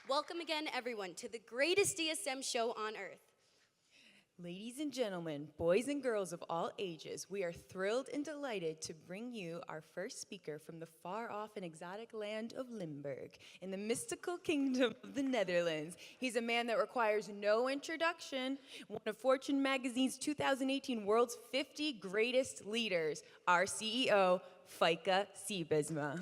Welcome again, everyone, to the greatest DSM show on earth. Ladies and gentlemen, boys and girls of all ages, we are thrilled and delighted to bring you our first speaker from the far-off and exotic land of Limburg, in the mystical kingdom of the Netherlands. He's a man that requires no introduction, one of Fortune magazine's 2018 World's 50 Greatest Leaders, our CEO, Feike Sijbesma.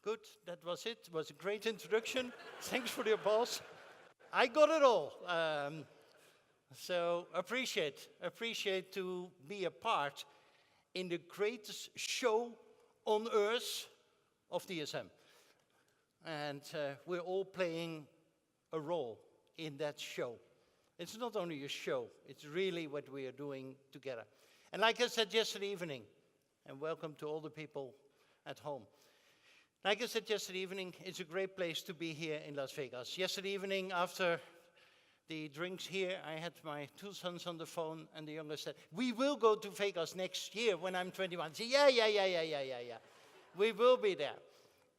Good, that was it. It was a great introduction. Thanks for the applause. I got it all. So appreciate to be a part in the greatest show on earth of DSM. And we're all playing a role in that show. It's not only a show, it's really what we are doing together. And like I said yesterday evening, and welcome to all the people at home. Like I said yesterday evening, it's a great place to be here in Las Vegas. Yesterday evening, after the drinks here, I had my two sons on the phone, and the youngest said, "We will go to Vegas next year when I'm 21. I said, yeah. We will be there.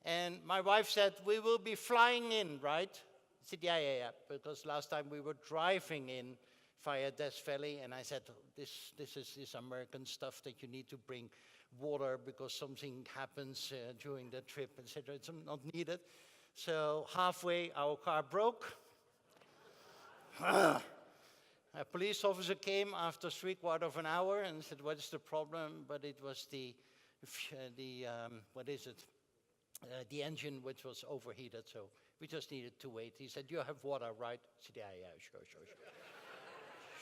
And my wife said, "We will be flying in, right?" I said, yeah, because last time we were driving in via Death Valley, and I said, this is this American stuff that you need to bring water because something happens during the trip, etc. It's not needed. So halfway, our car broke. A police officer came after 3/4 of an hour and said, "What is the problem?" But it was the engine which was overheated, so we just needed to wait. He said, "You have water, right?" I said, yeah, sure.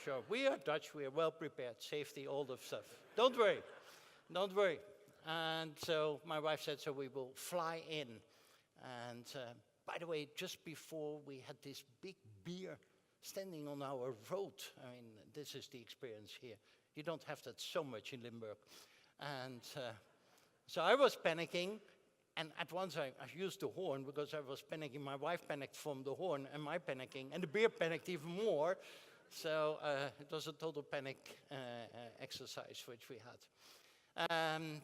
Sure, we are Dutch, we are well prepared, safety, all the stuff. Don't worry. And so my wife said, so we will fly in. And by the way, just before we had this big beer standing on our road. I mean, this is the experience here. You don't have that so much in Limburg. And so I was panicking. And at once I used the horn because I was panicking. My wife panicked from the horn and my panicking. And the beer panicked even more. So it was a total panic exercise which we had.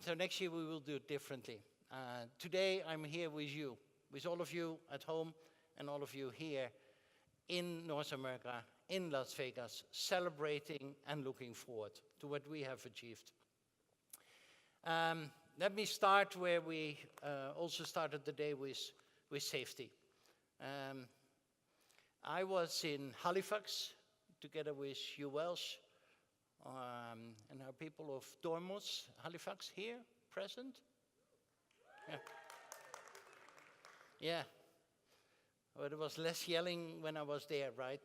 So next year we will do it differently. Today I'm here with you, with all of you at home and all of you here in North America, in Las Vegas, celebrating and looking forward to what we have achieved. Let me start where we also started the day with safety. I was in Halifax together with Hugh Welsh and our people of Dormos, Halifax here, present? Yeah. Well, there was less yelling when I was there, right?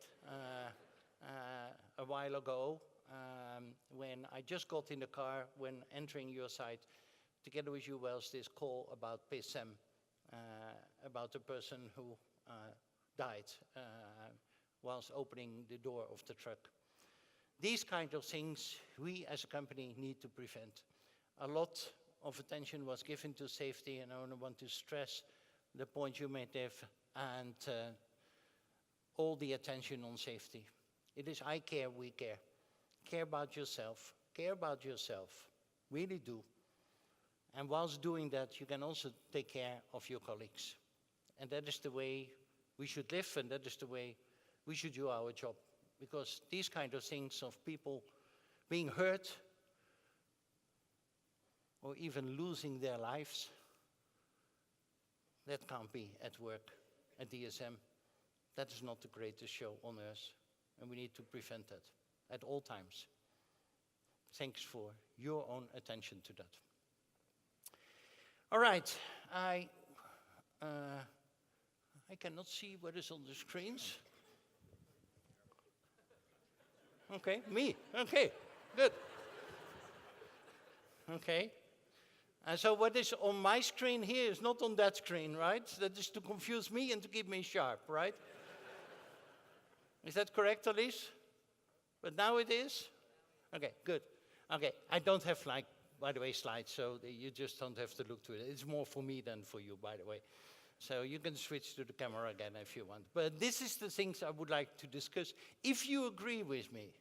A while ago, when I just got in the car when entering your site, together with you, Wells, this call about DSM, about the person who died whilst opening the door of the truck. These kind of things we as a company need to prevent. A lot of attention was given to safety, and I only want to stress the point you made there, and all the attention on safety. It is I care, we care. Care about yourself. Care about yourself. Really do. And whilst doing that, you can also take care of your colleagues. And that is the way we should live, and that is the way we should do our job. Because these kind of things of people being hurt or even losing their lives, that can't be at work, at DSM. That is not the greatest show on earth, and we need to prevent that at all times. Thanks for your own attention to that. All right, I cannot see what is on the screens. Okay, me, okay, good. Okay, and so what is on my screen here is not on that screen, right? That is to confuse me and to keep me sharp, right? Is that correct, Elise? But now it is? Okay, good. Okay, I don't have, like, by the way, slides, so you just don't have to look to it. It's more for me than for you, by the way. So you can switch to the camera again if you want. But this is the things I would like to discuss, if you agree with me.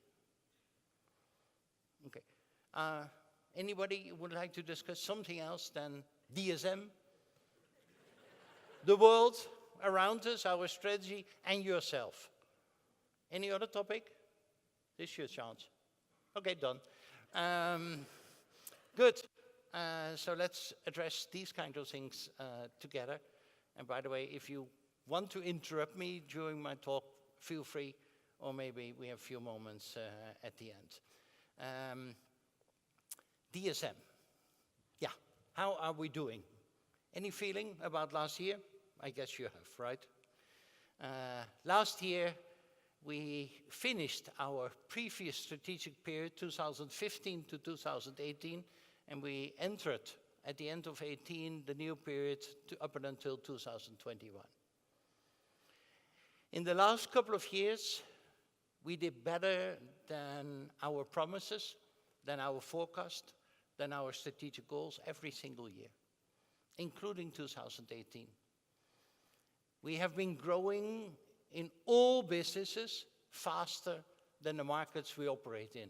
Okay. Anybody would like to discuss something else than DSM? The world around us, our strategy, and yourself. Any other topic? This is your chance. Okay, done. Good. So let's address these kind of things together. And by the way, if you want to interrupt me during my talk, feel free, or maybe we have a few moments at the end. DSM. Yeah, how are we doing? Any feeling about last year? I guess you have, right? Last year, we finished our previous strategic period, 2015 to 2018, and we entered at the end of 18 the new period up until 2021. In the last couple of years, we did better than our promises, than our forecast, than our strategic goals every single year, including 2018. We have been growing in all businesses faster than the markets we operate in.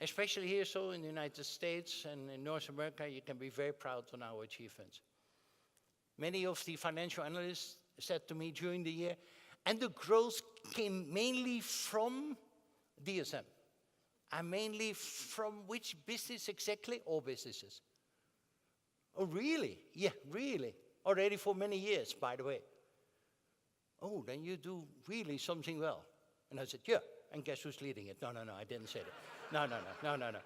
Especially here, so in the United States and in North America, you can be very proud on our achievements. Many of the financial analysts said to me during the year, and the growth came mainly from DSM. And mainly from which business exactly? All businesses. Oh, really? Yeah, really. Already for many years, by the way. Oh, then you do really something well. And I said, yeah, and guess who's leading it? No, I didn't say that. No.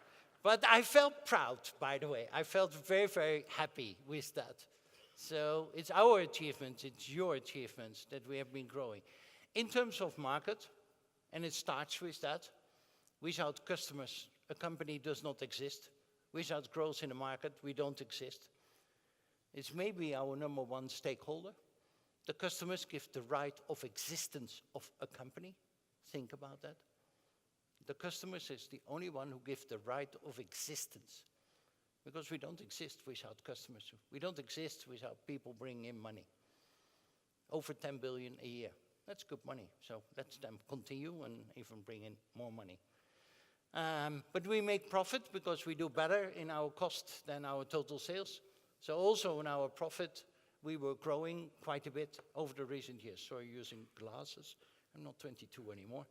But I felt proud, by the way. I felt very, very happy with that. So it's our achievements, it's your achievements that we have been growing. In terms of market, and it starts with that, without customers, a company does not exist. Without growth in the market, we don't exist. It's maybe our number one stakeholder. The customers give the right of existence of a company. Think about that. The customers is the only one who gives the right of existence. Because we don't exist without customers. We don't exist without people bringing in money. Over 10 billion a year. That's good money. So let's then continue and even bring in more money. But we make profit because we do better in our cost than our total sales. So also in our profit, we were growing quite a bit over the recent years. Sorry, using glasses. I'm not 22 anymore.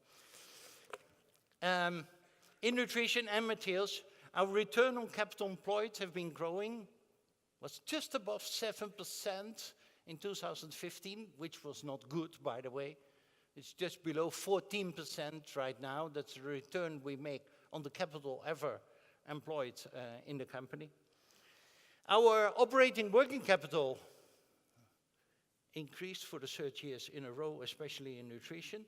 In nutrition and materials, our return on capital employed have been growing. Was just above 7% in 2015, which was not good, by the way. It's just below 14% right now. That's the return we make on the capital ever employed in the company. Our operating working capital increased for the third years in a row, especially in nutrition.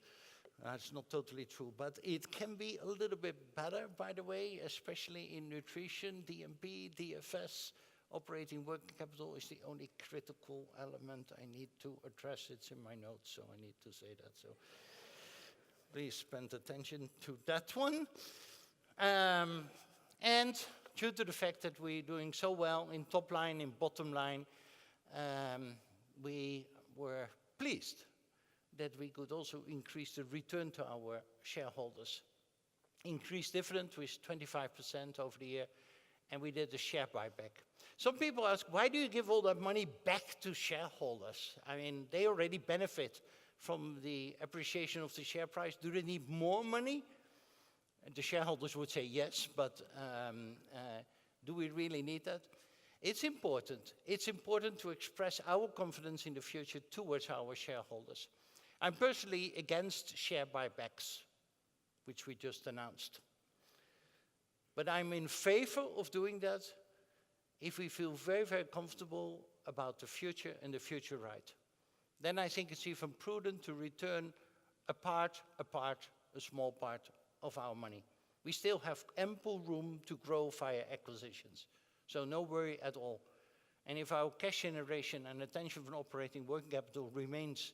It's not totally true, but it can be a little bit better, by the way, especially in nutrition, DMP, DFS. Operating working capital is the only critical element I need to address. It's in my notes, so I need to say that. So please spend attention to that one. And due to the fact that we're doing so well in top line, in bottom line, we were pleased that we could also increase the return to our shareholders. Increased dividend with 25% over the year, and we did a share buyback. Some people ask, why do you give all that money back to shareholders? I mean, they already benefit from the appreciation of the share price. Do they need more money? The shareholders would say yes, but do we really need that? It's important. It's important to express our confidence in the future towards our shareholders. I'm personally against share buybacks, which we just announced. But I'm in favor of doing that if we feel very, very comfortable about the future and the future right. Then I think it's even prudent to return a small part of our money. We still have ample room to grow via acquisitions. So no worry at all. And if our cash generation and attention from operating working capital remains,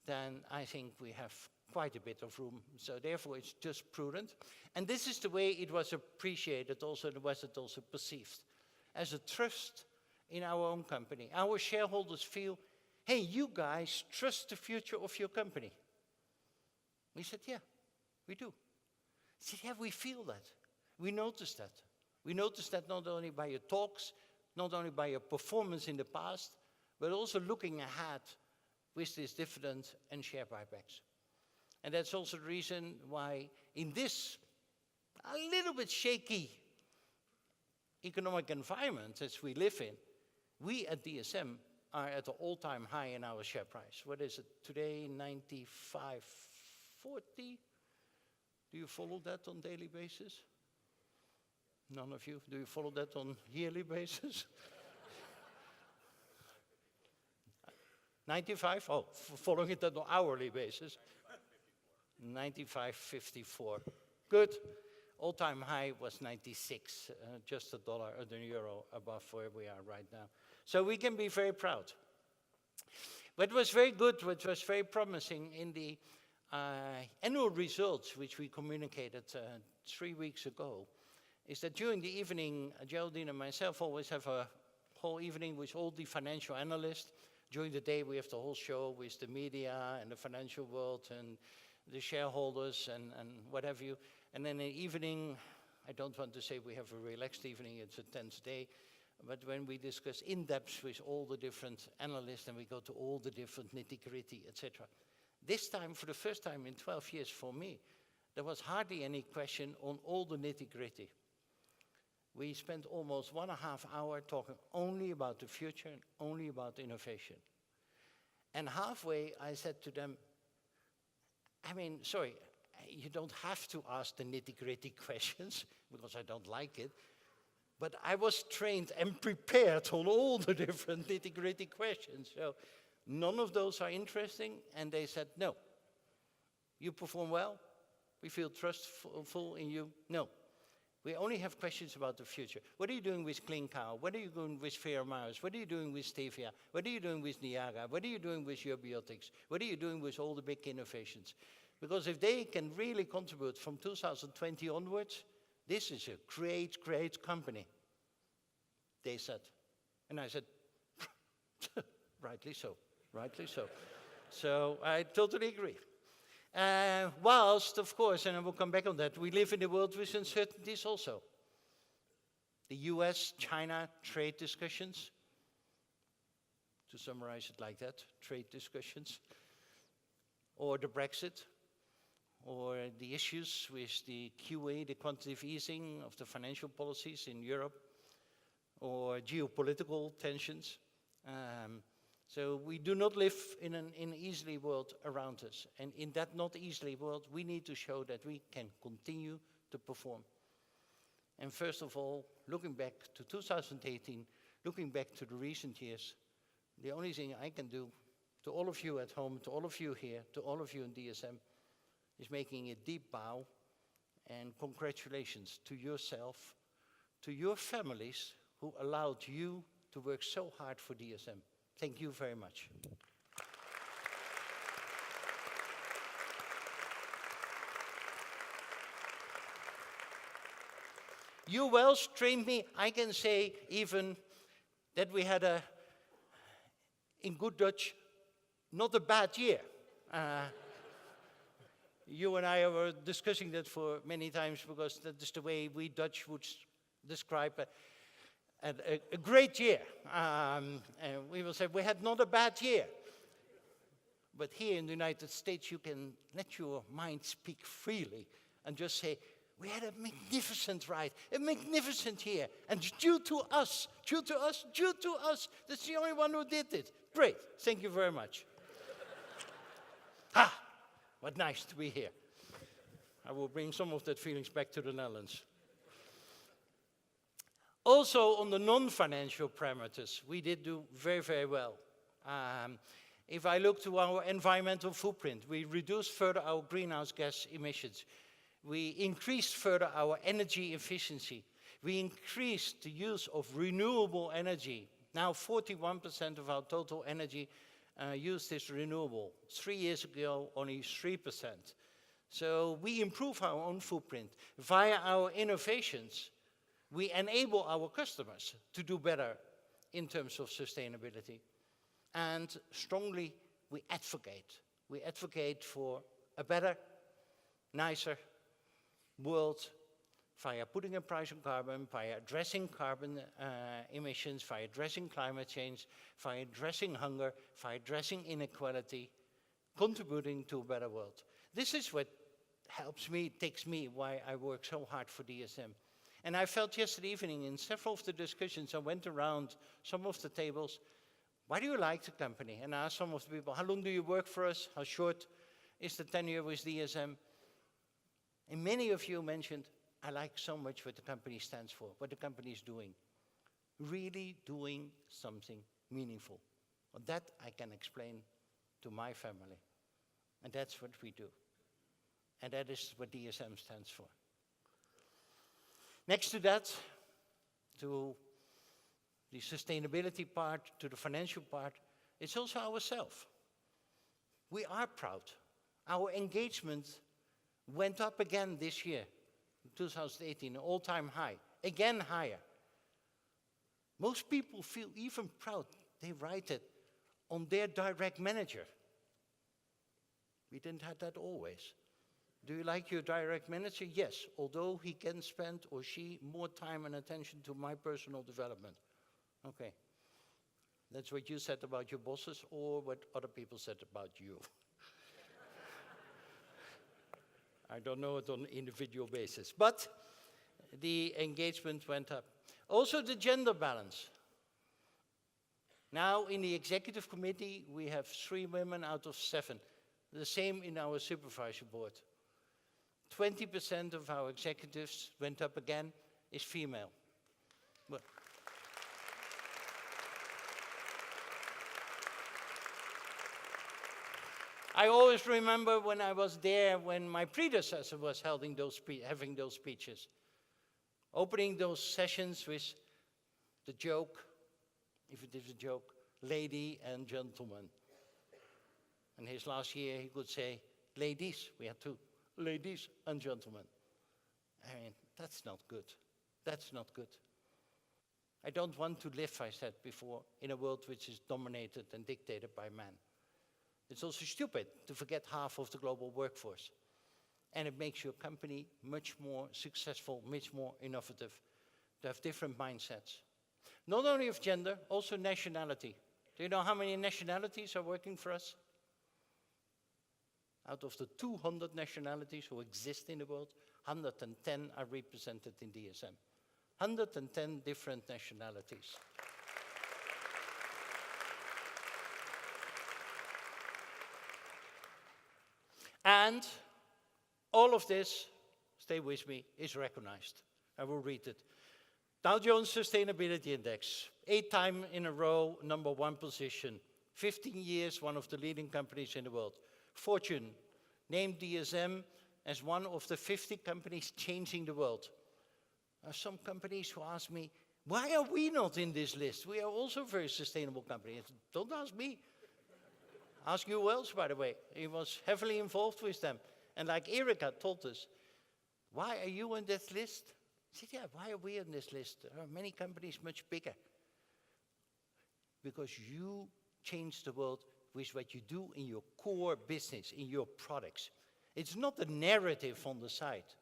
then I think we have quite a bit of room. So therefore, it's just prudent. And this is the way it was appreciated also, it was also perceived as a trust in our own company. Our shareholders feel, hey, you guys trust the future of your company. We said, yeah, we do. He said, yeah, we feel that. We notice that. We notice that not only by your talks, not only by your performance in the past, but also looking ahead with this dividend and share buybacks. And that's also the reason why in this a little bit shaky economic environment as we live in, we at DSM are at an all-time high in our share price. What is it today? 95.40? Do you follow that on daily basis? None of you? Do you follow that on yearly basis? 95? Oh, following it on an hourly basis. 95.54. Good. All-time high was 96, just $1 or the euro above where we are right now. So we can be very proud. What was very good, what was very promising in the annual results, which we communicated 3 weeks ago, is that during the evening, Geraldine and myself always have a whole evening with all the financial analysts. During the day, we have the whole show with the media and the financial world and the shareholders and what have you. And then in the evening, I don't want to say we have a relaxed evening, it's a tense day, but when we discuss in depth with all the different analysts and we go to all the different nitty-gritty, etc. This time, for the first time in 12 years for me, there was hardly any question on all the nitty-gritty. We spent almost 1.5 hours talking only about the future and only about innovation. And halfway I said to them, I mean, sorry, you don't have to ask the nitty-gritty questions because I don't like it. But I was trained and prepared on all the different nitty-gritty questions. So none of those are interesting. And they said, no. You perform well. We feel trustful in you. No. We only have questions about the future. What are you doing with Clean Cow? What are you doing with Fair Mouse? What are you doing with Stevia? What are you doing with Niagara? What are you doing with Eubiotics? What are you doing with all the big innovations? Because if they can really contribute from 2020 onwards, this is a great, great company, they said. And I said, rightly so, rightly so. So I totally agree. Whilst, of course, and I will come back on that, we live in a world with uncertainties also. The US-China trade discussions, to summarize it like that, trade discussions, or the Brexit, or the issues with the QE, the quantitative easing of the financial policies in Europe, or geopolitical tensions. So we do not live in an easy world around us. And in that not easy world, we need to show that we can continue to perform. And first of all, looking back to 2018, looking back to the recent years, the only thing I can do to all of you at home, to all of you here, to all of you in DSM, is making a deep bow and congratulations to yourself, to your families who allowed you to work so hard for DSM. Thank you very much. You well trained me. I can say even that we had a, in good Dutch, not a bad year. You and I were discussing that for many times because that is the way we Dutch would describe a great year. And we will say we had not a bad year. But here in the United States, you can let your mind speak freely and just say, we had a magnificent ride, a magnificent year. And due to us, that's the only one who did it. Great, thank you very much. What nice to be here. I will bring some of that feelings back to the Netherlands. Also, on the non-financial parameters, we did do very, very well. If I look to our environmental footprint, we reduced further our greenhouse gas emissions. We increased further our energy efficiency. We increased the use of renewable energy. Now 41% of our total energy used is renewable. 3 years ago, only 3%. So we improve our own footprint. Via our innovations, we enable our customers to do better in terms of sustainability. And strongly, we advocate. We advocate for a better, nicer world via putting a price on carbon, via addressing carbon emissions, via addressing climate change, via addressing hunger, via addressing inequality, contributing to a better world. This is what helps me, takes me, why I work so hard for DSM. And I felt yesterday evening in several of the discussions, I went around some of the tables, why do you like the company? And I asked some of the people, how long do you work for us? How short is the tenure with DSM? And many of you mentioned, I like so much what the company stands for, what the company is doing. Really doing something meaningful. Well, that I can explain to my family. And that's what we do. And that is what DSM stands for. Next to that, to the sustainability part, to the financial part, it's also ourselves. We are proud. Our engagement went up again this year, 2018, an all-time high, again higher. Most people feel even proud. They write it on their direct manager. We didn't have that always. Do you like your direct manager? Yes, although he can spend, or she, more time and attention to my personal development. Okay. That's what you said about your bosses, or what other people said about you. I don't know it on an individual basis, but the engagement went up. Also the gender balance. Now in the executive committee, we have 3 women out of 7. The same in our supervisory board. 20% of our executives went up again, is female. Well, I always remember when I was there, when my predecessor was having those speeches, opening those sessions with the joke, if it is a joke, lady and gentleman. And his last year he could say, ladies, we had 2, ladies and gentlemen. I mean, that's not good. That's not good. I don't want to live, I said before, in a world which is dominated and dictated by men. It's also stupid to forget half of the global workforce. And it makes your company much more successful, much more innovative, to have different mindsets. Not only of gender, also nationality. Do you know how many nationalities are working for us? Out of the 200 nationalities who exist in the world, 110 are represented in DSM. 110 different nationalities. And all of this, stay with me, is recognized. I will read it. Dow Jones Sustainability Index, 8 times in a row, #1 position. 15 years, one of the leading companies in the world. Fortune named DSM as one of the 50 companies changing the world. There are some companies who ask me, why are we not in this list? We are also a very sustainable company. Don't ask me. Ask you who else, by the way. He was heavily involved with them. And like Erika told us, why are you on this list? I said, yeah, why are we on this list? There are many companies much bigger. Because you change the world with what you do in your core business, in your products. It's not a narrative on the side,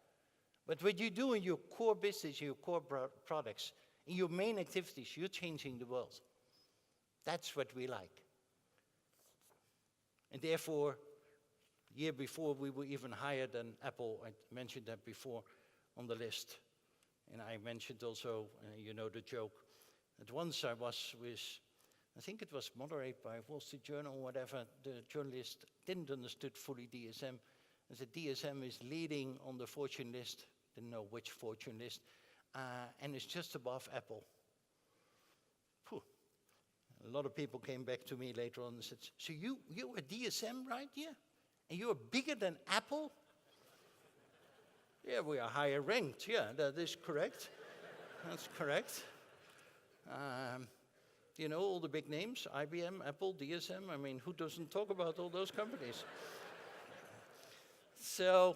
but what you do in your core business, in your core products, in your main activities, you're changing the world. That's what we like. And therefore, the year before, we were even higher than Apple. I mentioned that before on the list. And I mentioned also, you know the joke, that once I was with, I think it was moderated by Wall Street Journal or whatever, the journalist didn't understood fully DSM. And said DSM is leading on the Fortune list, didn't know which Fortune list, and it's just above Apple. Phew. A lot of people came back to me later on and said, so you are DSM, right? Yeah. And you are bigger than Apple? Yeah, we are higher ranked. Yeah, that is correct. That's correct. You know, all the big names, IBM, Apple, DSM. I mean, who doesn't talk about all those companies? So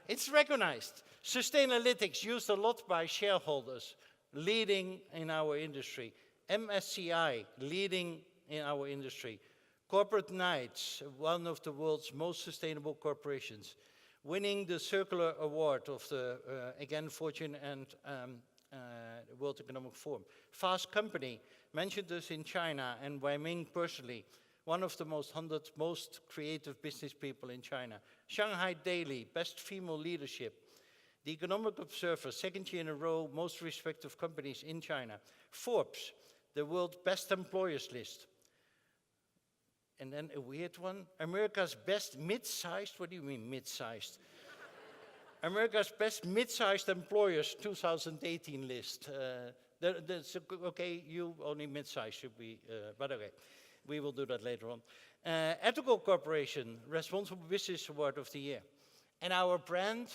it's recognized. Sustainalytics used a lot by shareholders, leading in our industry. MSCI, leading in our industry. Corporate Knights, one of the world's most sustainable corporations, winning the Circular Award of the, again, Fortune and the World Economic Forum. Fast Company mentioned us in China, and Wei Ming personally, one of the 100 most creative business people in China. Shanghai Daily, best female leadership. The Economic Observer, second year in a row, most respected companies in China. Forbes, the world's best employers list. And then a weird one, America's best mid-sized, what do you mean mid-sized? America's best mid-sized employers 2018 list. Okay, you only mid-sized should be, but okay, we will do that later on. Ethical Corporation, Responsible Business Award of the Year. And our brand,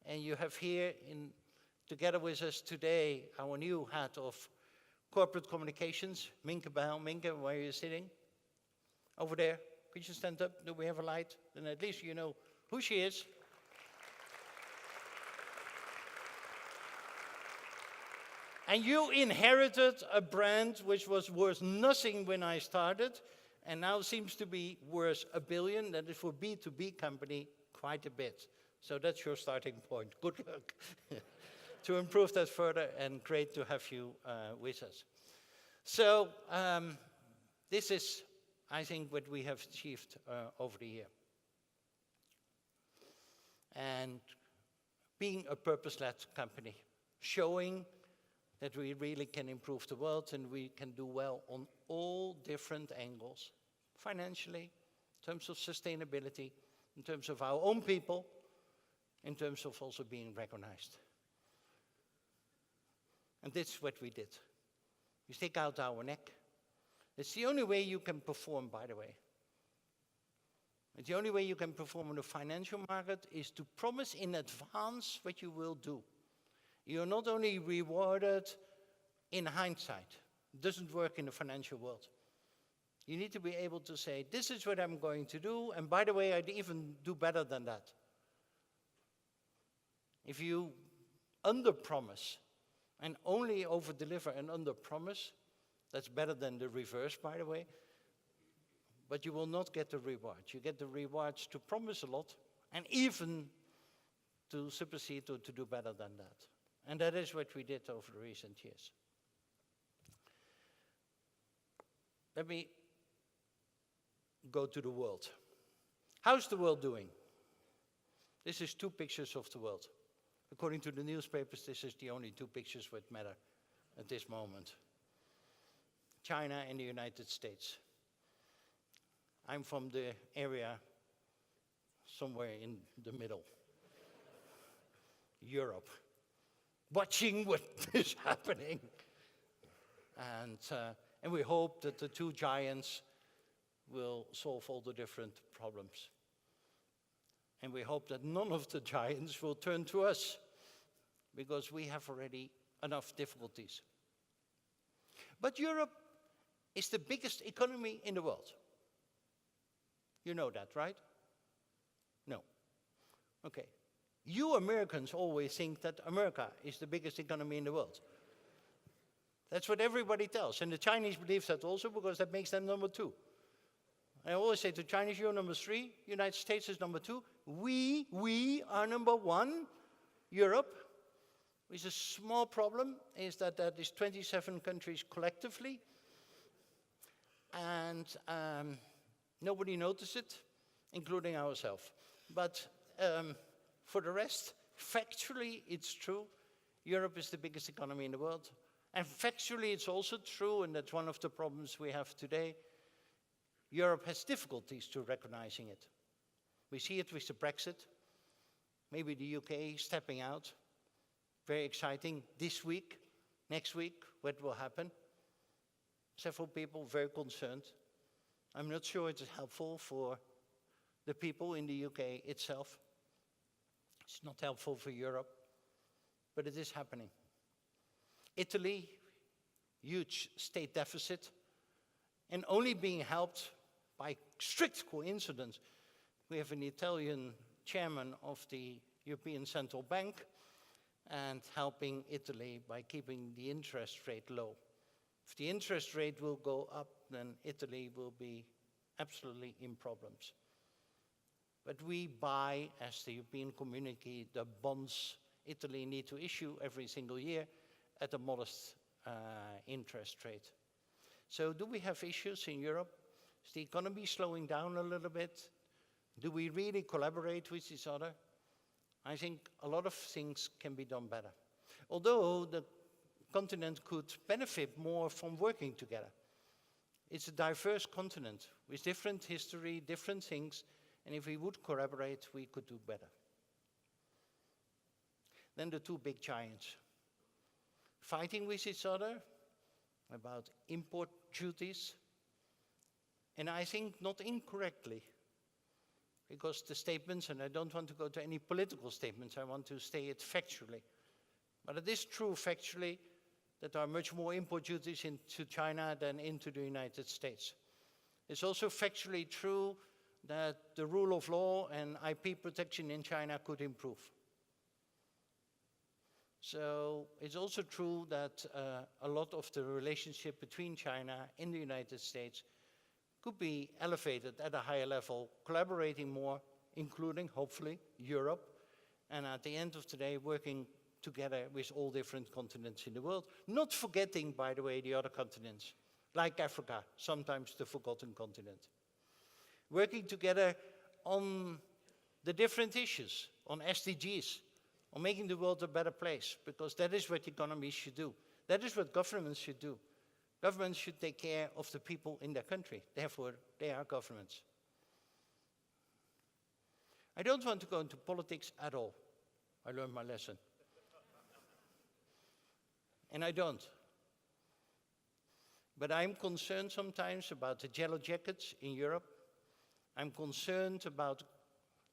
and you have here together with us today, our new head of corporate communications, Minke Bijl. Minke, where are you sitting? Over there. Could you stand up? Do we have a light? Then at least you know who she is. And you inherited a brand which was worth nothing when I started, and now seems to be worth $1 billion. That is for B2B company, quite a bit. So that's your starting point. Good luck to improve that further, and great to have you with us. So this is, I think, what we have achieved over the year. And being a purpose-led company, showing that we really can improve the world and we can do well on all different angles, financially, in terms of sustainability, in terms of our own people, in terms of also being recognized. And this is what we did. We stick out our neck. It's the only way you can perform, by the way. It's the only way you can perform in the financial market is to promise in advance what you will do. You're not only rewarded in hindsight. It doesn't work in the financial world. You need to be able to say, this is what I'm going to do, and by the way, I'd even do better than that. If you under-promise and only over-deliver and under-promise, that's better than the reverse, by the way, but you will not get the rewards. You get the rewards to promise a lot and even to supersede or to do better than that. And that is what we did over the recent years. Let me go to the world. How's the world doing? This is 2 pictures of the world. According to the newspapers, this is the only 2 pictures that matter at this moment. China and the United States. I'm from the area somewhere in the middle. Europe. Watching what is happening. And we hope that the 2 giants will solve all the different problems. And we hope that none of the giants will turn to us, because we have already enough difficulties. But Europe is the biggest economy in the world. You know that, right? No. Okay. You Americans always think that America is the biggest economy in the world. That's what everybody tells. And the Chinese believe that also, because that makes them number 2. I always say to Chinese, you're number 3. United States is number 2. We are number 1. Europe, with a small problem, is that that is 27 countries collectively. And nobody noticed it, including ourselves. But for the rest, factually, it's true. Europe is the biggest economy in the world. And factually, it's also true, and that's one of the problems we have today. Europe has difficulties to recognizing it. We see it with the Brexit. Maybe the UK stepping out. Very exciting. This week, next week, what will happen? Several people very concerned. I'm not sure it's helpful for the people in the UK itself. It's not helpful for Europe, but it is happening. Italy, huge state deficit, and only being helped by strict coincidence. We have an Italian chairman of the European Central Bank and helping Italy by keeping the interest rate low. If the interest rate will go up, then Italy will be absolutely in problems. But we buy, as the European community, the bonds Italy need to issue every single year at a modest interest rate. So do we have issues in Europe? Is the economy slowing down a little bit? Do we really collaborate with each other? I think a lot of things can be done better. Although the continent could benefit more from working together. It's a diverse continent with different history, different things, and if we would collaborate, we could do better. Then the two big giants. Fighting with each other about import duties, and I think not incorrectly, because the statements, and I don't want to go to any political statements, I want to state it factually. But it is true factually that there are much more import duties into China than into the United States. It's also factually true that the rule of law and IP protection in China could improve. So it's also true that a lot of the relationship between China and the United States could be elevated at a higher level, collaborating more, including, hopefully, Europe, and at the end of the day, working together with all different continents in the world, not forgetting, by the way, the other continents, like Africa, sometimes the forgotten continent. Working together on the different issues, on SDGs, on making the world a better place, because that is what economies should do. That is what governments should do. Governments should take care of the people in their country. Therefore, they are governments. I don't want to go into politics at all. I learned my lesson. And I don't. But I'm concerned sometimes about the yellow jackets in Europe. I'm concerned about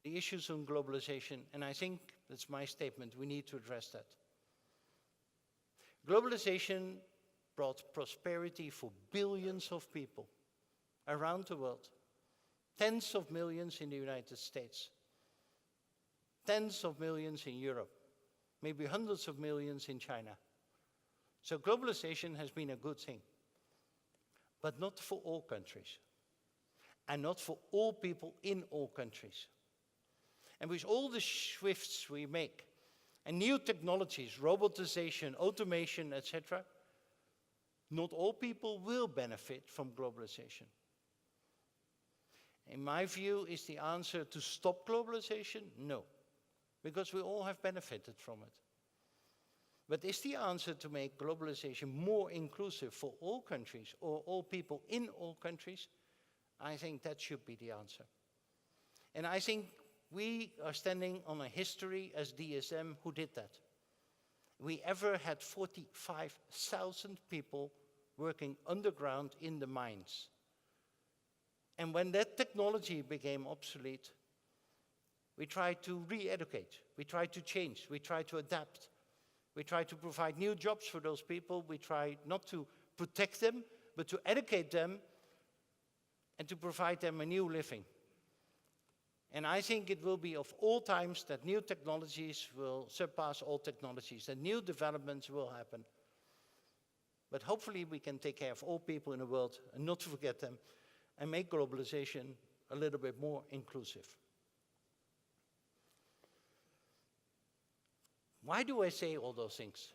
the issues on globalization, and I think that's my statement. We need to address that. Globalization brought prosperity for billions of people around the world. Tens of millions in the United States. Tens of millions in Europe. Maybe hundreds of millions in China. So globalization has been a good thing. But not for all countries. And not for all people in all countries. And with all the shifts we make, and new technologies, robotization, automation, etc., not all people will benefit from globalization. In my view, is the answer to stop globalization? No, because we all have benefited from it. But is the answer to make globalization more inclusive for all countries or all people in all countries? I think that should be the answer. And I think we are standing on a history as DSM who did that. We ever had 45,000 people working underground in the mines. And when that technology became obsolete, we tried to re-educate, we tried to change, we tried to adapt. We tried to provide new jobs for those people. We tried not to protect them, but to educate them and to provide them a new living. And I think it will be of all times that new technologies will surpass all technologies, that new developments will happen. But hopefully we can take care of all people in the world and not forget them and make globalization a little bit more inclusive. Why do I say all those things?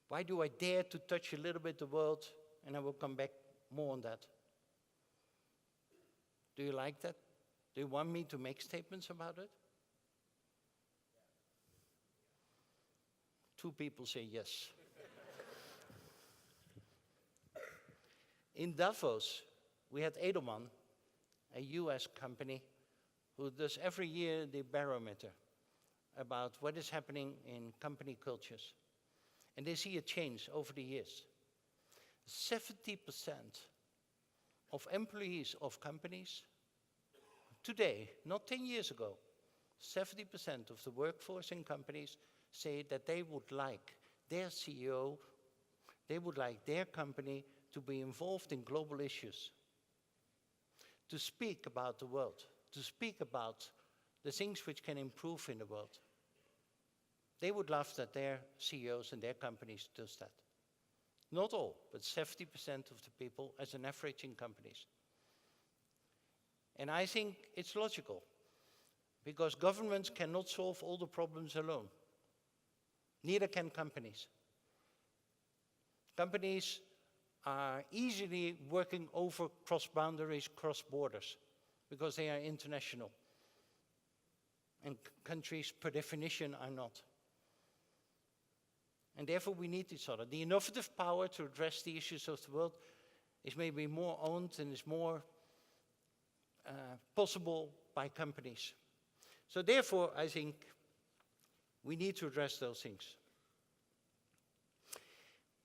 Why do I dare to touch a little bit the world? And I will come back more on that. Do you like that? Do you want me to make statements about it? Two people say yes. In Davos, we had Edelman, a US company, who does every year the barometer about what is happening in company cultures. And they see a change over the years. 70% of employees of companies today, not 10 years ago, 70% of the workforce in companies say that they would like their CEO They would like their company to be involved in global issues, to speak about the world, to speak about the things which can improve in the world. They would love that their CEOs and their companies do that. Not all, but 70% of the people as an average in companies. And I think it's logical, because governments cannot solve all the problems alone. Neither can companies. Companies are easily working over cross boundaries, cross borders, because they are international. And countries, per definition, are not. And therefore we need each other. The innovative power to address the issues of the world is maybe more owned and is more possible by companies. So therefore, I think we need to address those things.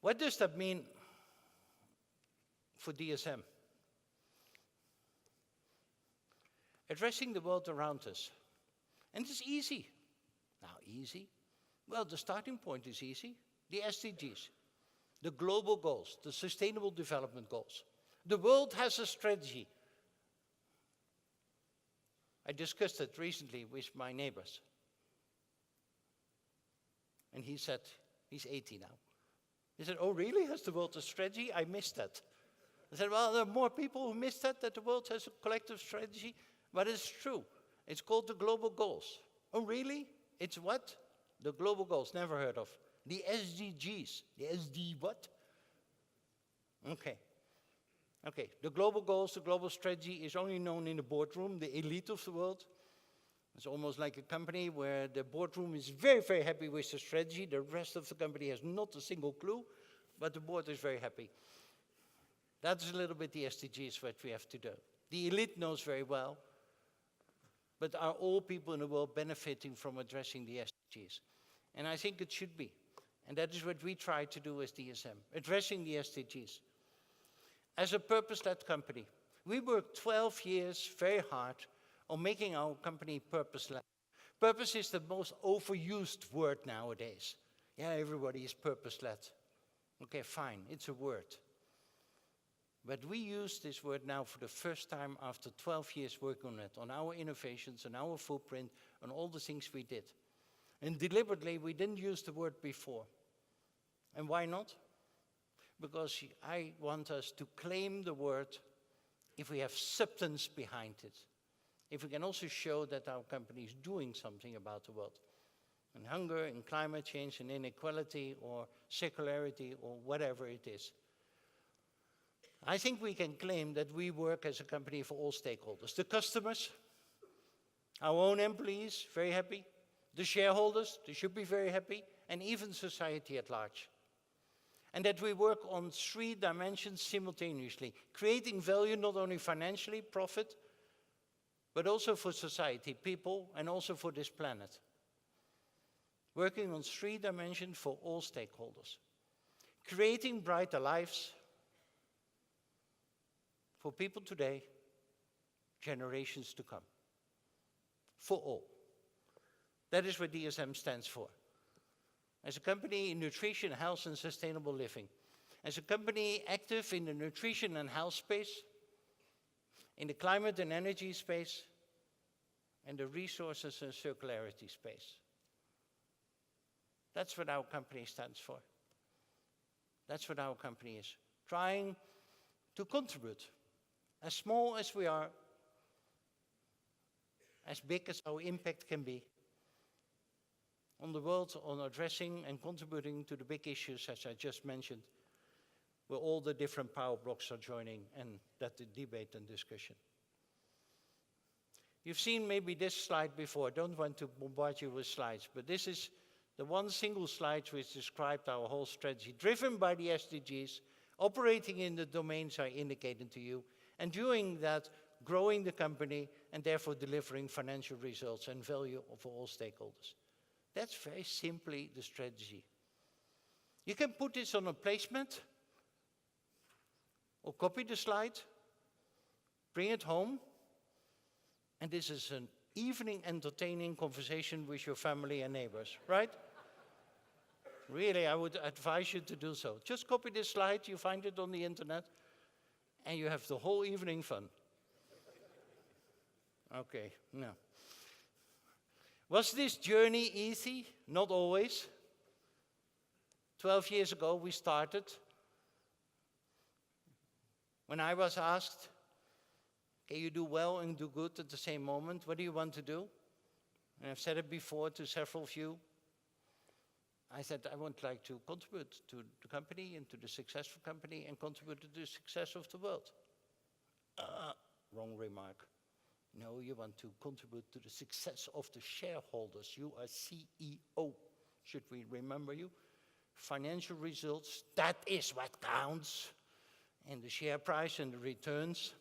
What does that mean for DSM? Addressing the world around us. And it's easy. Now, easy? Well, the starting point is easy. The SDGs, the global goals, the sustainable development goals. The world has a strategy. I discussed it recently with my neighbors. And he said, he's 80 now. He said, oh really, has the world a strategy? I missed that. I said, well, there are more people who missed that the world has a collective strategy. But it's true. It's called the global goals. Oh really? It's what? The global goals, never heard of. The SDGs. The SD what? Okay. Okay, the global goals, the global strategy is only known in the boardroom, the elite of the world. It's almost like a company where the boardroom is very, very happy with the strategy. The rest of the company has not a single clue, but the board is very happy. That's a little bit the SDGs what we have to do. The elite knows very well, but are all people in the world benefiting from addressing the SDGs? And I think it should be. And that is what we try to do as DSM, addressing the SDGs. As a purpose-led company, we worked 12 years very hard on making our company purpose-led. Purpose is the most overused word nowadays. Yeah, everybody is purpose-led. Okay, fine, it's a word. But we use this word now for the first time after 12 years working on it, on our innovations, on our footprint, on all the things we did. And deliberately, we didn't use the word before. And why not? Because I want us to claim the word if we have substance behind it. If we can also show that our company is doing something about the world. And hunger, and climate change, and inequality, or circularity, or whatever it is. I think we can claim that we work as a company for all stakeholders. The customers, our own employees, very happy. The shareholders, they should be very happy. And even society at large. And that we work on 3 dimensions simultaneously. Creating value not only financially, profit, but also for society, people, and also for this planet. Working on 3 dimensions for all stakeholders. Creating brighter lives for people today, generations to come. For all. That is what DSM stands for. As a company in nutrition, health, and sustainable living. As a company active in the nutrition and health space, in the climate and energy space, and the resources and circularity space. That's what our company stands for. That's what our company is. Trying to contribute, as small as we are, as big as our impact can be, on the world, on addressing and contributing to the big issues, as I just mentioned, where all the different power blocks are joining, and that the debate and discussion. You've seen maybe this slide before. I don't want to bombard you with slides, but this is the one single slide which described our whole strategy, driven by the SDGs, operating in the domains I indicated to you, and doing that, growing the company, and therefore delivering financial results and value for all stakeholders. That's very simply the strategy. You can put this on a placement, or copy the slide, bring it home, and this is an evening entertaining conversation with your family and neighbors, right? Really, I would advise you to do so. Just copy this slide, you find it on the internet, and you have the whole evening fun. Okay, no. Was this journey easy? Not always. 12 years ago we started. When I was asked, can you do well and do good at the same moment? What do you want to do? And I've said it before to several of you. I said, I would like to contribute to the company and to the success of the company and contribute to the success of the world. Wrong remark. No, you want to contribute to the success of the shareholders. You are CEO. Should we remember you? Financial results, that is what counts. And the share price and the returns.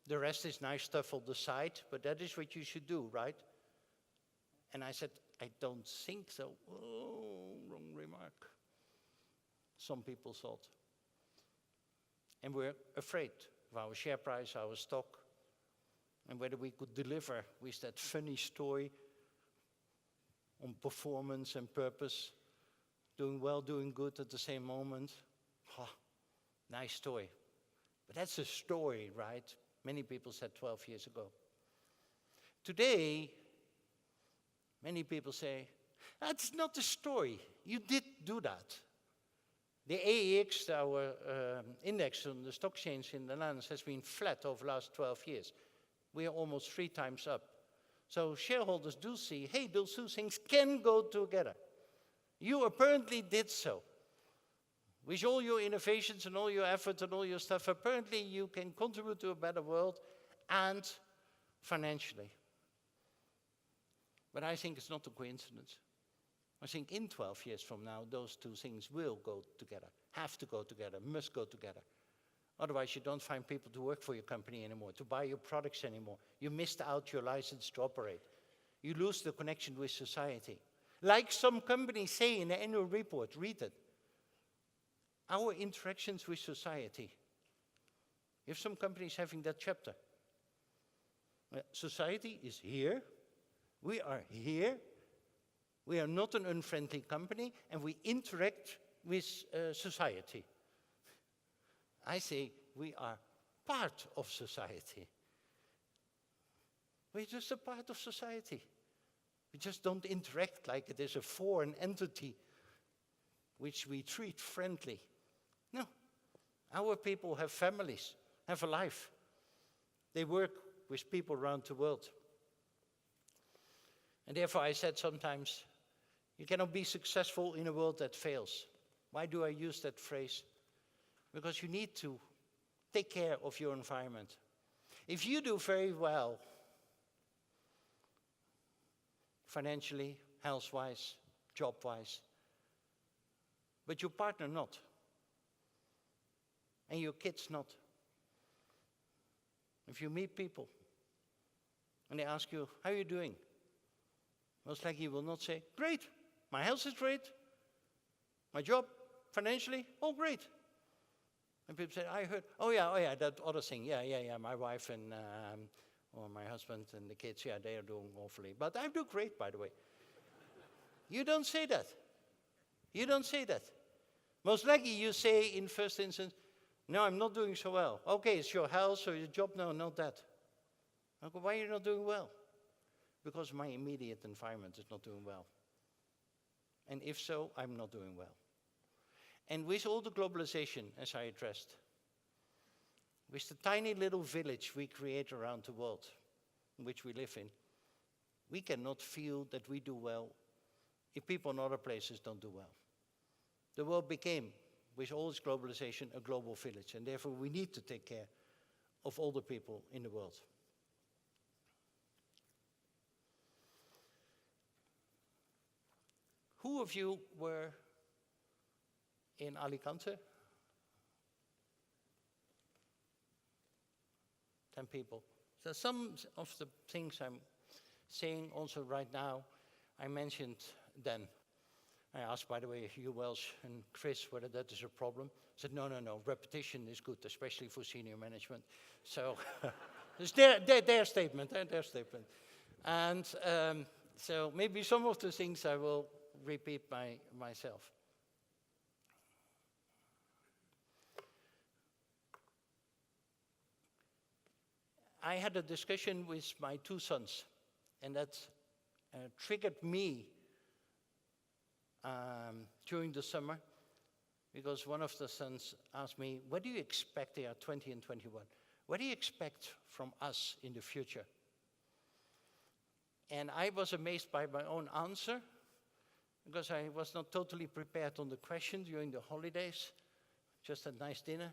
The rest is nice stuff on the side, but that is what you should do, right? And I said, I don't think so. Oh, wrong remark. Some people thought. And we're afraid of our share price, our stock, and whether we could deliver with that funny story on performance and purpose, doing well, doing good at the same moment. Oh, nice story. But that's a story, right? Many people said 12 years ago. Today, many people say, that's not the story. You did do that. The AEX, our index on the stock exchange in the Netherlands, has been flat over the last 12 years. We are almost 3 times up. So shareholders do see, hey, those two things can go together. You apparently did so. With all your innovations and all your efforts and all your stuff, apparently you can contribute to a better world and financially. But I think it's not a coincidence. I think in 12 years from now, those two things will go together, have to go together, must go together. Otherwise, you don't find people to work for your company anymore, to buy your products anymore. You missed out your license to operate. You lose the connection with society. Like some companies say in the annual report, read it. Our interactions with society. You have some companies having that chapter. Society is here. We are here. We are not an unfriendly company, and we interact with society. I say we are part of society. We're just a part of society. We just don't interact like it is a foreign entity which we treat friendly. No. Our people have families, have a life. They work with people around the world. And therefore I said sometimes, you cannot be successful in a world that fails. Why do I use that phrase? Because you need to take care of your environment. If you do very well, financially, health-wise, job-wise, but your partner not, and your kids not. If you meet people and they ask you, how are you doing? Most likely you will not say, great, my health is great, my job, financially, all great. And people say, I heard, oh yeah, that other thing, yeah, my wife and or my husband and the kids, yeah, they are doing awfully. But I do great, by the way. You don't say that. You don't say that. Most likely you say in first instance, no, I'm not doing so well. Okay, it's your health or your job. No, not that. I go, why are you not doing well? Because my immediate environment is not doing well. And if so, I'm not doing well. And with all the globalization, as I addressed, with the tiny little village we create around the world in which we live in, we cannot feel that we do well if people in other places don't do well. The world became, with all its globalization, a global village, and therefore we need to take care of all the people in the world. Who of you were in Alicante? 10 people. So some of the things I'm saying also right now, I mentioned then. I asked, by the way, you Welsh and Chris, whether that is a problem. I said, no, repetition is good, especially for senior management. So it's their statement, their statement. And so maybe some of the things I will repeat myself. I had a discussion with my two sons, and that triggered me during the summer, because one of the sons asked me, what do you expect? They are 20 and 21. What do you expect from us in the future? And I was amazed by my own answer, because I was not totally prepared on the question during the holidays, just a nice dinner.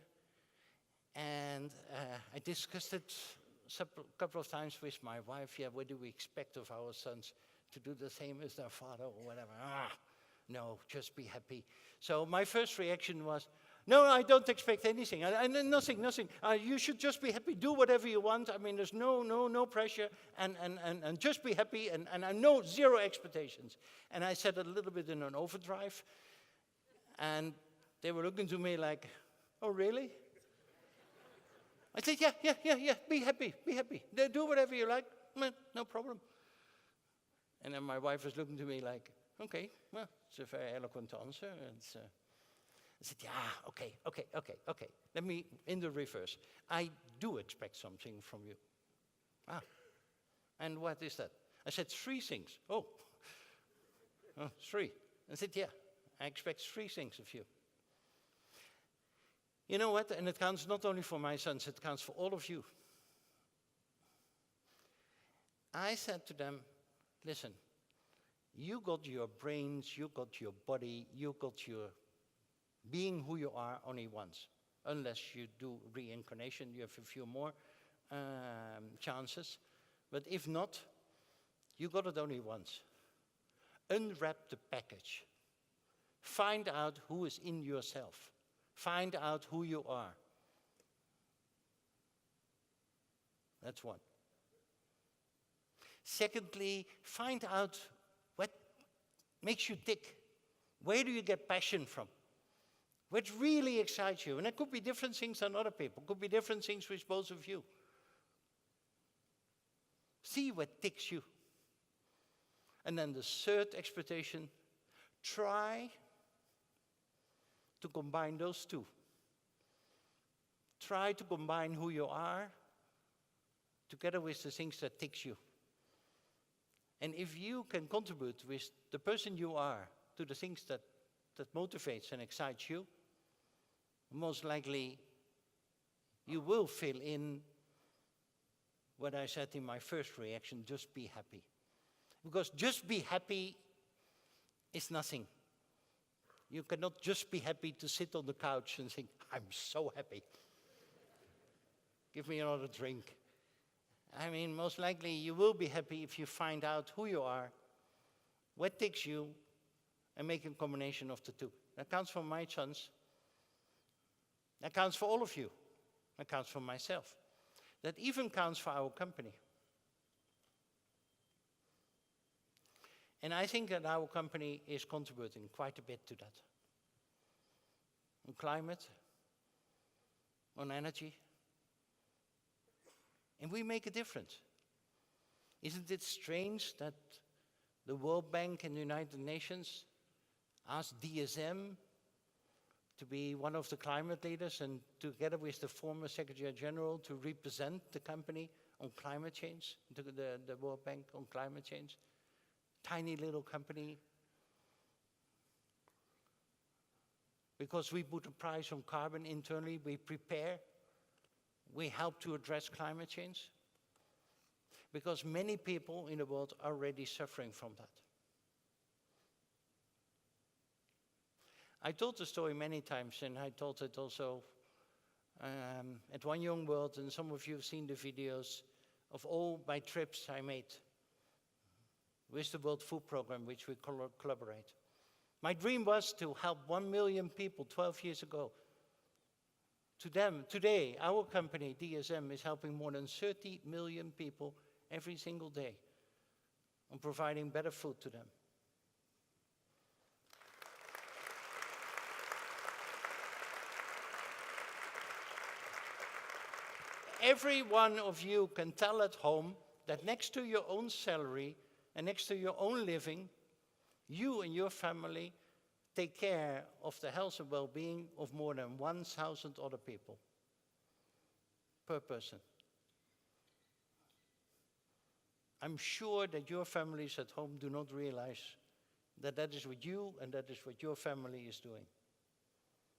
And I discussed it a couple of times with my wife. Yeah, what do we expect of our sons? To do the same as their father or whatever? No, just be happy. So my first reaction was, no, I don't expect anything. Nothing. You should just be happy. Do whatever you want. I mean, there's no pressure. And just be happy. And I know zero expectations. And I said it a little bit in an overdrive. And they were looking to me like, oh, really? I said, yeah. Be happy. Do whatever you like. No problem. And then my wife was looking to me like, okay, well, it's a very eloquent answer. And I said, yeah, okay. Let me, in the reverse, I do expect something from you. And what is that? I said, 3 things. Oh, 3. I said, yeah, I expect 3 things of you. You know what? And it counts not only for my sons, it counts for all of you. I said to them, listen, you got your brains, you got your body, you got your being who you are only once. Unless you do reincarnation, you have a few more chances. But if not, you got it only once. Unwrap the package. Find out who is in yourself. Find out who you are. That's one. Secondly, find out what makes you tick. Where do you get passion from? What really excites you? And it could be different things than other people. It could be different things with both of you. See what ticks you. And then the third expectation, try to combine those two. Try to combine who you are together with the things that ticks you. And if you can contribute with the person you are to the things that motivates and excites you, most likely you will fill in what I said in my first reaction, just be happy. Because just be happy is nothing. You cannot just be happy to sit on the couch and think, I'm so happy. Give me another drink. I mean, most likely you will be happy if you find out who you are, what ticks you, and make a combination of the two. That counts for my sons. That counts for all of you. That counts for myself. That even counts for our company. And I think that our company is contributing quite a bit to that. On climate, on energy. And we make a difference. Isn't it strange that the World Bank and the United Nations asked DSM to be one of the climate leaders and together with the former Secretary General to represent the company on climate change, the World Bank on climate change? Tiny little company. Because we put a price on carbon internally, we prepare, we help to address climate change. Because many people in the world are already suffering from that. I told the story many times, and I told it also at One Young World, and some of you have seen the videos of all my trips I made with the World Food Programme, which we collaborate. My dream was to help 1 million people 12 years ago. To them, today, our company, DSM, is helping more than 30 million people every single day on providing better food to them. Every one of you can tell at home that next to your own salary and next to your own living, you and your family take care of the health and well-being of more than 1,000 other people per person. I'm sure that your families at home do not realize that that is what you and that is what your family is doing.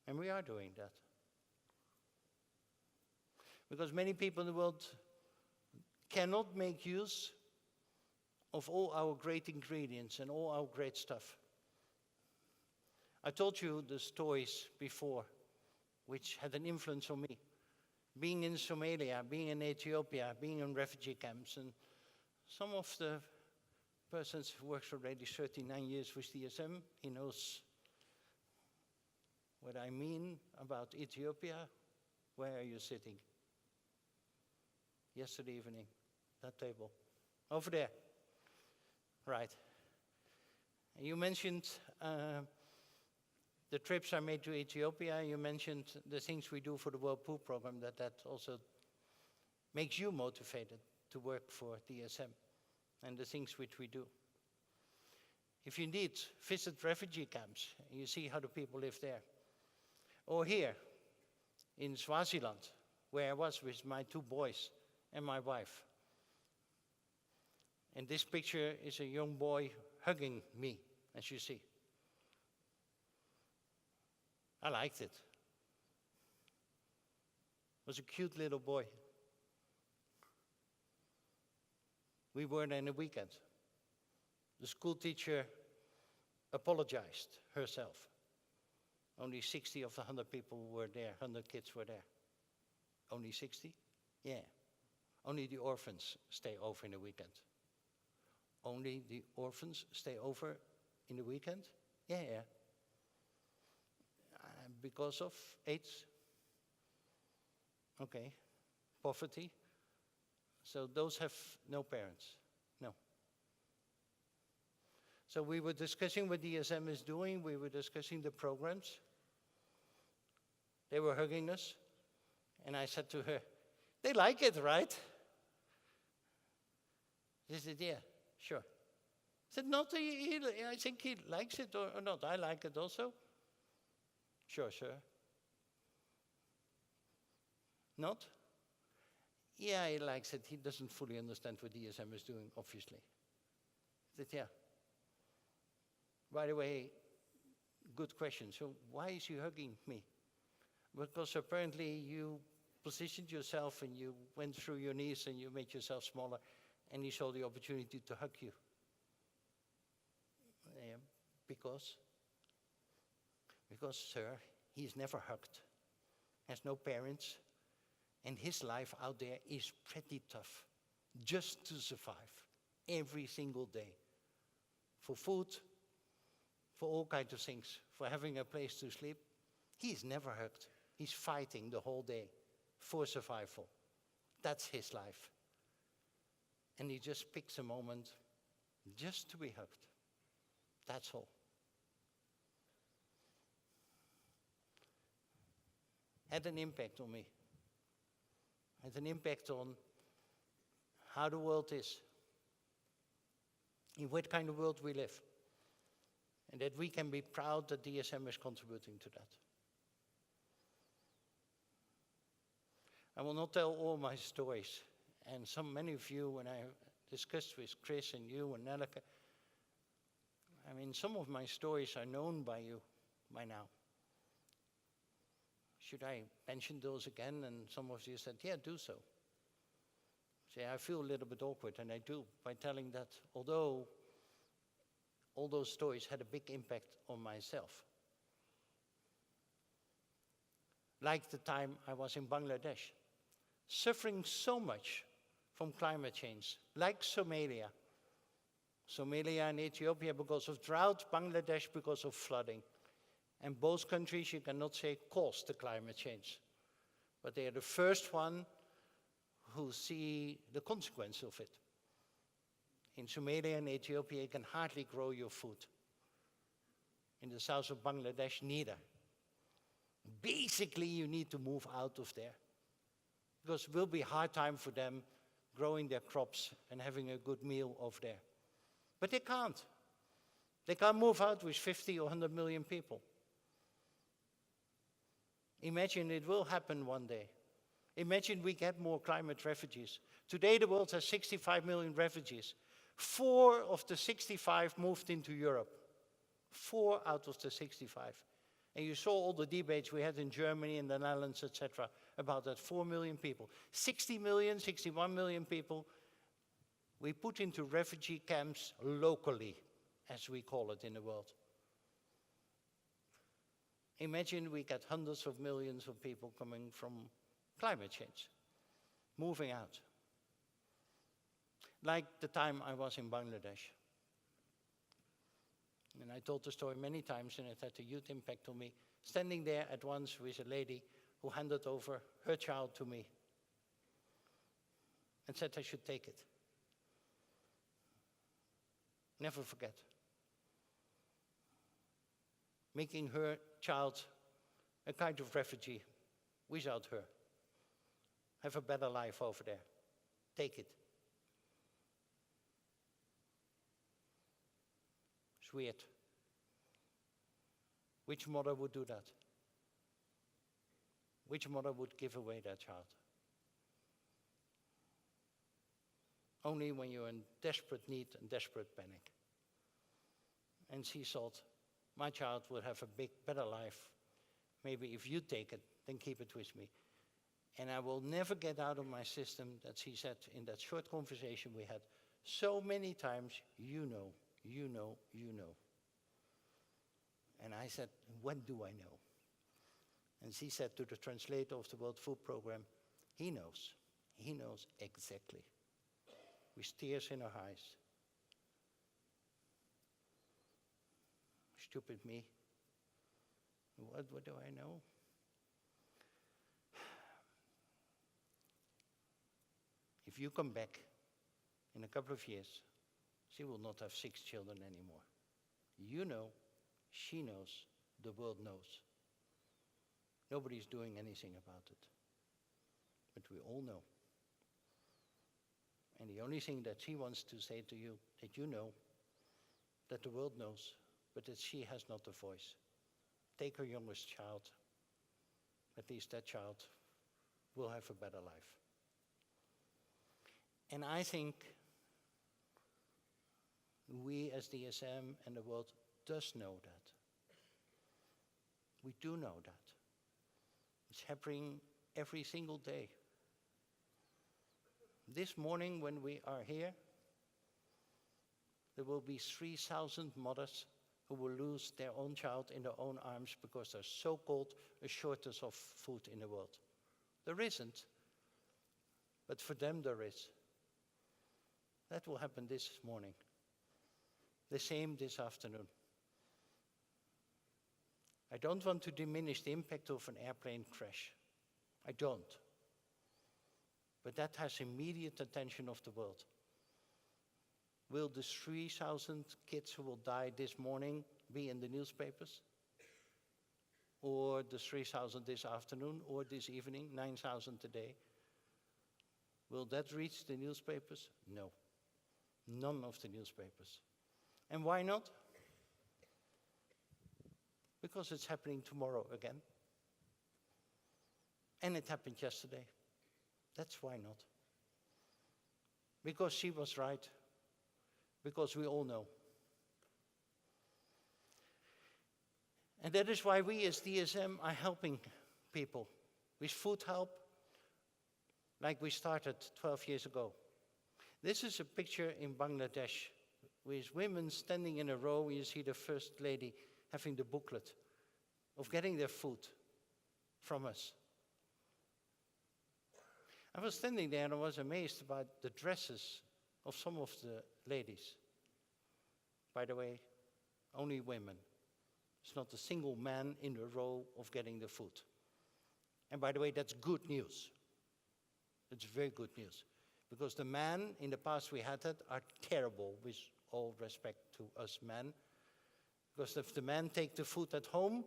And we are doing that. Because many people in the world cannot make use of all our great ingredients and all our great stuff. I told you the stories before, which had an influence on me. Being in Somalia, being in Ethiopia, being in refugee camps, and some of the persons who works already 39 years with DSM, he knows what I mean about Ethiopia. Where are you sitting? Yesterday evening, that table. Over there. Right. And you mentioned the trips I made to Ethiopia. You mentioned the things we do for the World Food Program, that also makes you motivated to work for DSM and the things which we do. If you indeed visit refugee camps, you see how the people live there. Or here in Swaziland, where I was with my 2 boys and my wife. And this picture is a young boy hugging me, as you see. I liked it. It was a cute little boy. We were there in a weekend. The school teacher apologized herself. Only 60 of the 100 people were there, 100 kids were there. Only 60? Yeah. Only the orphans stay over in the weekend. Only the orphans stay over in the weekend? Yeah, yeah. Because of AIDS? Okay. Poverty? So those have no parents? No. So we were discussing what DSM is doing. We were discussing the programs. They were hugging us. And I said to her, they like it, right? She said, yeah, sure. I said, not, I think he likes it or not. I like it also. Sure, sir. Not? Yeah, he likes it. He doesn't fully understand what DSM is doing, obviously. I said, yeah. By the way, good question. So why is he hugging me? Because apparently you positioned yourself and you went through your knees and you made yourself smaller and he saw the opportunity to hug you. Because, sir, he's never hugged, has no parents, and his life out there is pretty tough, just to survive every single day. For food, for all kinds of things, for having a place to sleep. He's never hugged. He's fighting the whole day for survival. That's his life. And he just picks a moment just to be hugged. That's all. Had an impact on me. Had an impact on how the world is. In what kind of world we live. And that we can be proud that DSM is contributing to that. I will not tell all my stories. And many of you, when I discussed with Chris and you and Nelleke, I mean, some of my stories are known by you by now. Should I mention those again? And some of you said, yeah, do so. Say, I feel a little bit awkward, and I do, by telling that although all those stories had a big impact on myself. Like the time I was in Bangladesh, suffering so much from climate change, like Somalia. Somalia and Ethiopia because of drought, Bangladesh because of flooding. And both countries, you cannot say, caused the climate change. But they are the first one who see the consequence of it. In Somalia and Ethiopia, you can hardly grow your food. In the south of Bangladesh, neither. Basically, you need to move out of there. Because it will be a hard time for them growing their crops and having a good meal over there. But they can't. They can't move out with 50 or 100 million people. Imagine it will happen one day. Imagine we get more climate refugees. Today the world has 65 million refugees. 4 of the 65 moved into Europe. 4 out of the 65. And you saw all the debates we had in Germany and the Netherlands, etc., about that 4 million people. 60 million, 61 million people we put into refugee camps locally, as we call it in the world. Imagine we get hundreds of millions of people coming from climate change, moving out. Like the time I was in Bangladesh. And I told the story many times, and it had a huge impact on me. Standing there at once with a lady who handed over her child to me and said I should take it. Never forget. Making her child a kind of refugee without her. Have a better life over there. Take it. It's weird. Which mother would do that? Which mother would give away their child? Only when you're in desperate need and desperate panic. And she thought, my child will have a better life. Maybe if you take it, then keep it with me. And I will never get out of my system that she said in that short conversation we had so many times, you know, you know, you know. And I said, when do I know? And she said to the translator of the World Food Programme, he knows exactly. With tears in her eyes. Stupid me. What do I know? If you come back in a couple of years, she will not have 6 children anymore. You know, she knows, the world knows. Nobody's doing anything about it. But we all know. And the only thing that she wants to say to you, that you know, that the world knows, but that she has not a voice. Take her youngest child. At least that child will have a better life. And I think we as DSM and the world does know that. We do know that. It's happening every single day. This morning when we are here, there will be 3,000 mothers who will lose their own child in their own arms because there's so-called a shortage of food in the world. There isn't, but for them there is. That will happen this morning. The same this afternoon. I don't want to diminish the impact of an airplane crash. I don't. But that has immediate attention of the world. Will the 3,000 kids who will die this morning be in the newspapers? Or the 3,000 this afternoon, or this evening, 9,000 today? Will that reach the newspapers? No. None of the newspapers. And why not? Because it's happening tomorrow again. And it happened yesterday. That's why not. Because she was right. Because we all know. And that is why we as DSM are helping people with food help, like we started 12 years ago. This is a picture in Bangladesh with women standing in a row. You see the first lady having the booklet of getting their food from us. I was standing there and I was amazed about the dresses of some of the ladies. By the way, only women. It's not a single man in the row of getting the food. And by the way, that's good news. It's very good news. Because the men, in the past we had that, are terrible, with all respect to us men. Because if the men take the food at home,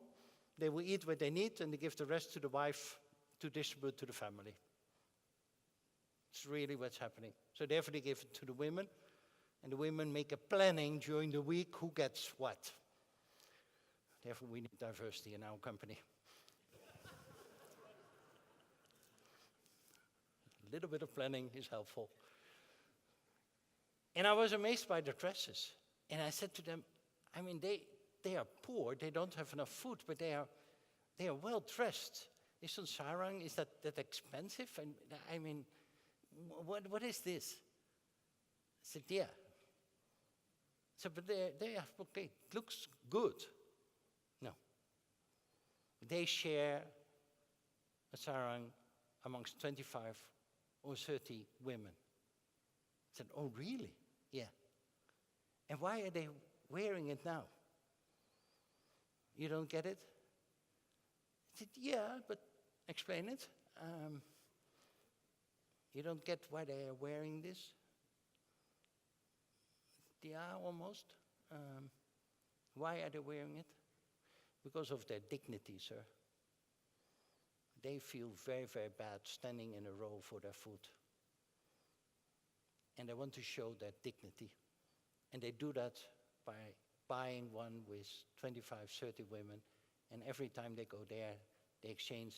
they will eat what they need and they give the rest to the wife to distribute to the family. It's really what's happening. So therefore they give it to the women, and the women make a planning during the week who gets what. Therefore we need diversity in our company. little bit of planning is helpful. And I was amazed by the dresses. And I said to them, I mean, they are poor, they don't have enough food, but they are well dressed. Isn't sarong, is that expensive? And I mean, what is this? I said, yeah. So, but they are, okay, it looks good. No. They share a sarong amongst 25 or 30 women. I said, oh, really? Yeah. And why are they wearing it now? You don't get it? I said, yeah, but explain it. You don't get why they are wearing this? Yeah, almost. Why are they wearing it? Because of their dignity, sir. They feel very, very bad standing in a row for their food. And they want to show their dignity. And they do that by buying one with 25, 30 women. And every time they go there, they exchange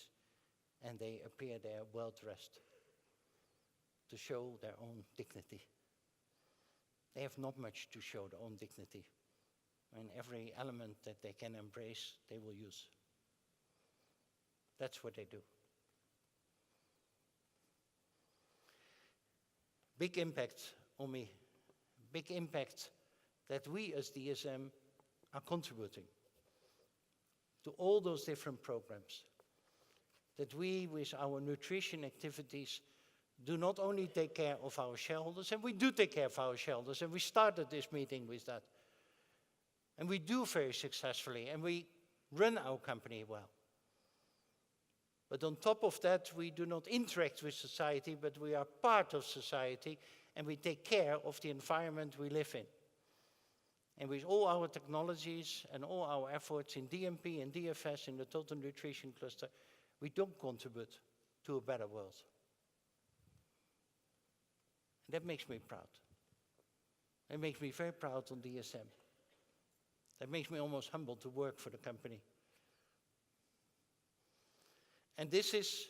and they appear there well-dressed to show their own dignity. They have not much to show their own dignity. And every element that they can embrace, they will use. That's what they do. Big impact on me. Big impact that we as DSM are contributing to all those different programs. That we, with our nutrition activities, do not only take care of our shareholders, and we do take care of our shareholders, and we started this meeting with that. And we do very successfully, and we run our company well. But on top of that, we do not interact with society, but we are part of society, and we take care of the environment we live in. And with all our technologies and all our efforts in DMP and DFS in the Total Nutrition Cluster, we don't contribute to a better world. And that makes me proud. It makes me very proud on DSM. That makes me almost humble to work for the company. And this is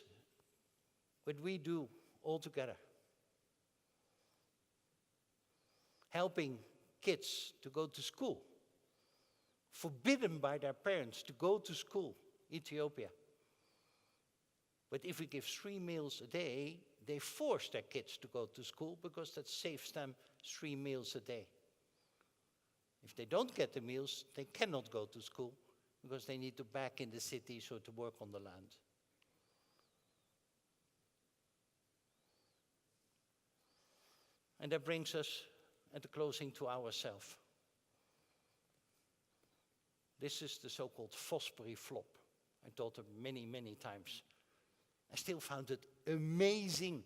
what we do all together. Helping kids to go to school. Forbidden by their parents to go to school, Ethiopia. But if we give 3 meals a day, they force their kids to go to school because that saves them 3 meals a day. If they don't get the meals, they cannot go to school because they need to back in the cities or to work on the land. And that brings us at the closing to ourselves. This is the so-called Fosbury flop. I taught it many, many times. I still found it amazing.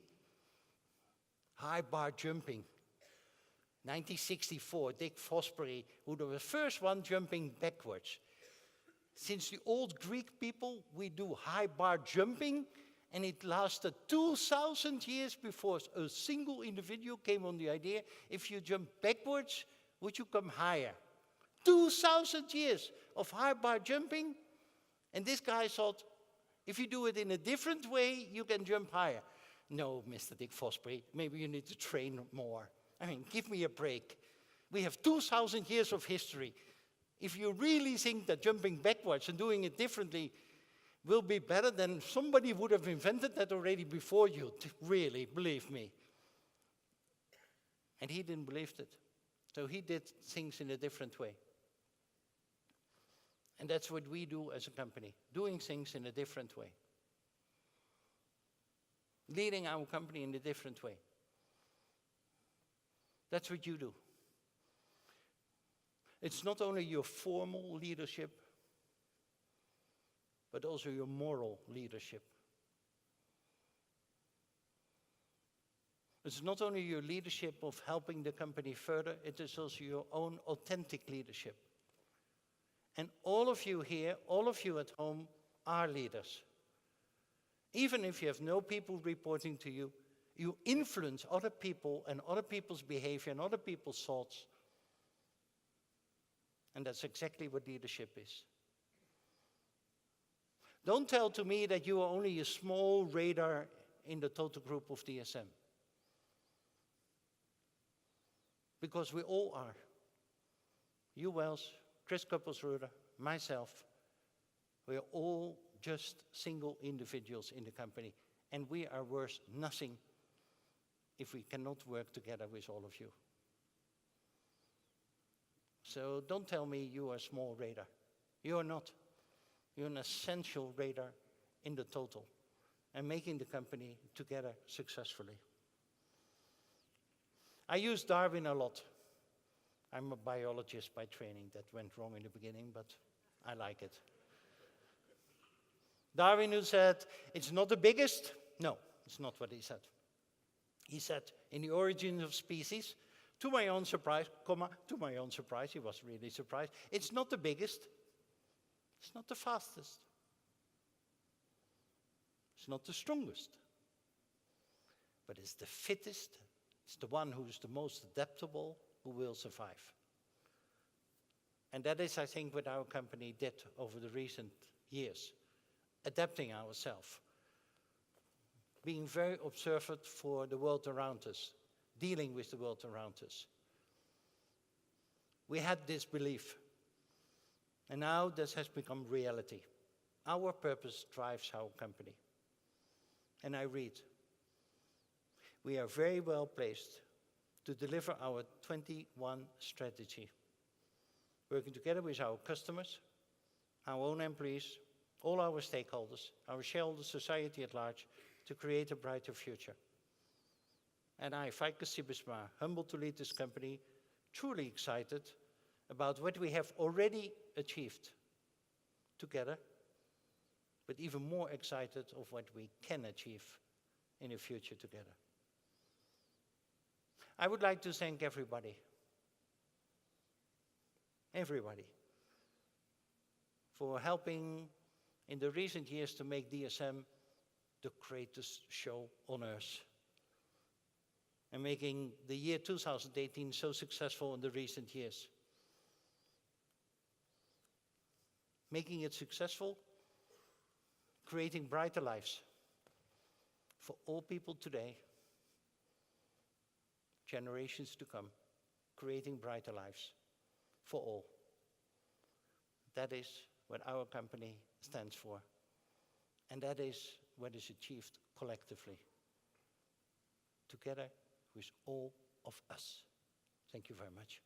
High bar jumping. 1964, Dick Fosbury, who was the first one jumping backwards. Since the old Greek people, we do high bar jumping, and it lasted 2,000 years before a single individual came on the idea, if you jump backwards, would you come higher? 2,000 years of high bar jumping, and this guy thought, if you do it in a different way, you can jump higher. No, Mr. Dick Fosbury, maybe you need to train more. I mean, give me a break. We have 2,000 years of history. If you really think that jumping backwards and doing it differently will be better, then somebody would have invented that already before you. Really, believe me. And he didn't believe it. So he did things in a different way. And that's what we do as a company, doing things in a different way. Leading our company in a different way. That's what you do. It's not only your formal leadership, but also your moral leadership. It's not only your leadership of helping the company further, it is also your own authentic leadership. And all of you here, all of you at home are leaders. Even if you have no people reporting to you, you influence other people and other people's behavior and other people's thoughts. And that's exactly what leadership is. Don't tell to me that you are only a small radar in the total group of DSM. Because we all are. You, Wells, Chris Kuppelsreuter, myself, we are all just single individuals in the company. And we are worth nothing if we cannot work together with all of you. So don't tell me you are a small radar. You are not. You're an essential radar in the total and making the company together successfully. I use Darwin a lot. I'm a biologist by training. That went wrong in the beginning, but I like it. Darwin, who said, it's not the biggest. No, it's not what he said. He said, in the origin of species, to my own surprise, he was really surprised, it's not the biggest, it's not the fastest, it's not the strongest, but it's the fittest, it's the one who's the most adaptable who will survive. And that is, I think, what our company did over the recent years, adapting ourselves, being very observant for the world around us, dealing with the world around us. We had this belief, and now this has become reality. Our purpose drives our company. And I read, we are very well placed to deliver our 21 strategy, working together with our customers, our own employees, all our stakeholders, our shareholders, society at large, to create a brighter future. And I, Feike Sijbesma, humbled to lead this company, truly excited about what we have already achieved together, but even more excited of what we can achieve in the future together. I would like to thank everybody, for helping in the recent years to make DSM the greatest show on earth, and making the year 2018 so successful in the recent years. Making it successful, creating brighter lives for all people today, generations to come, creating brighter lives for all. That is what our company stands for. And that is what is achieved collectively, together with all of us. Thank you very much.